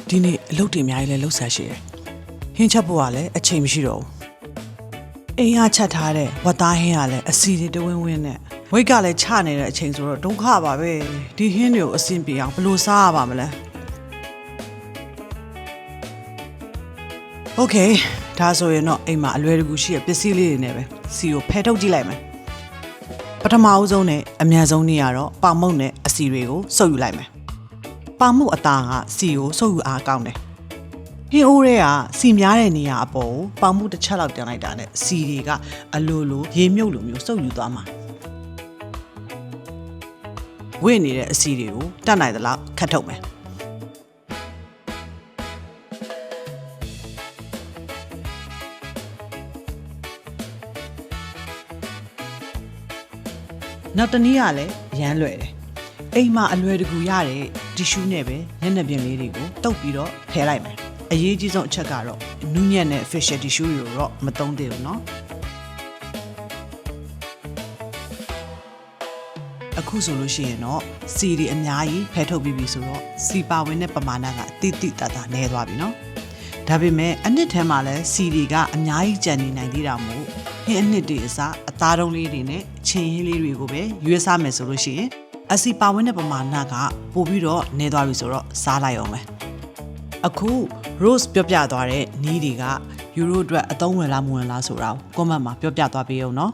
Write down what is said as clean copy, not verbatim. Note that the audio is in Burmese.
ဒီနေ့အလုပ်တွေအများကြီးလဲလှုပ်ဆက်ရှိတယ်ဟင်းချက်ဖို့ကလည်းအချိန်မရှိတော့ဘူးအိမ်ကချက်ထားတဲ့ဝတ်သားဟင်းကလည်းအစီတွေတဝင်းဝင်းနဲ့ဝိတ်ကလည်းချနေတဲ့အချိန်ဆိုတော့ဒုက္ခပါပဲဒီဟင်းတွေကိုအဆင်ပြေအောင်ဘယ်လိုစားရပါမလဲโอเคဒါဆိုရင်တော့အိမ်မှာအလွယ်တကူရှိတဲ့ပစ္စည်းလေးတွေနဲ့ပဲစီကိုဖယ်ထုတ်ကြည့်လိုက်မယ်ပထမအဦးဆုံးနဲ့အမြန်ဆုံးနေရတော့ပေါင်မုတ်နဲ့အစီတွေကိုစုပ်ယူလိုက်မယ်ပေါင်မုတ်အသားကစီကိုစုပ်ယူအားကောင်းတယ်ဟင်းအိုးတွေကစီများတဲ့နေရာအပေါ်ကိုပေါင်မုတ်တစ်ချက်လောက်တင်လိုက်တာနဲ့စီတွေကအလိုလိုရေမြုပ်လိုမျိုးစုပ်ယူသွားမှာဝင့်နေတဲ့အစီတွေကိုတတ်နိုင်သလောက်ခတ်ထုတ်မယ်နောက်တနည်းကလည်းရမ်းလွယ်တယ်အိမ်မှာအလွယ်တကူရတဲ့တီရှူးနဲ့ပဲညနေပြင်လေးတွေကိုတုပ်ပြီးတော့ဖယ်လိုက်မယ်အရေးကြီးဆုံးအချက်ကတော့နူးညံ့တဲ့ facial tissue တွေကိုတော့မသုံးသေးဘူးเนาะအခုဆိုလို့ရှိရင်တော့စီတွေအများကြီးဖယ်ထုတ်ပြီးပြီဆိုတော့စီပါဝင်တဲ့ပမာဏကတိတိတတ်တာနည်းသွားပြီเนาะဒါပေမဲ့အနှစ်ထဲမှာလည်းစီတွေကအများကြီးကျန်နေနိုင်သေးတာမို့ဟင်းအနှစ်တွေအစားအသားတုံးလေးတွေနဲ့ချင်းဟင်းလေးတွေကိုပဲရွေးစားမယ်ဆိုလို့ရှိရင်အစီပါဝင်တဲ့ပမာဏကပိုပြီးတော့နည်းသွားပြီဆိုတော့စားလိုက်အောင်ပဲအခု Rose ပြောပြသွားတဲ့နီးတွေကယူရိုအတွက်အသုံးဝင်လားမဝင်လားဆိုတာကို comment မှာပြောပြသွားပေးအောင်เนาะ